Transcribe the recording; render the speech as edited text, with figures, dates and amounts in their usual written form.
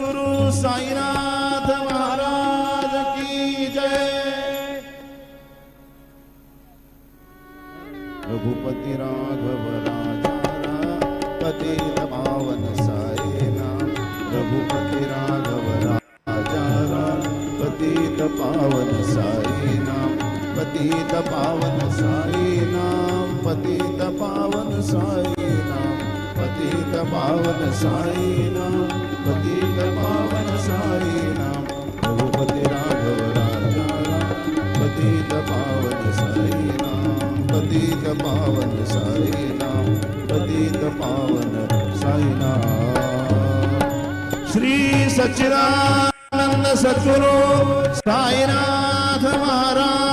गुरु साईनाथ महाराज की जय। रघुपति राघव राजा पतित पावन साई नाम। रघुपति राघव राजा पतित पावन साई नाम। पतित पावन साई नाम। पतित पावन साई नाम। पतित पावन साई नाम। पतित पावन साई नाम। रघुपति राघव राजा पतित पावन साई नाम। पतित पावन साई नाम। पतित पावन साई नाम। श्री सच्चिदानंद सद्गुरु साईनाथ महाराज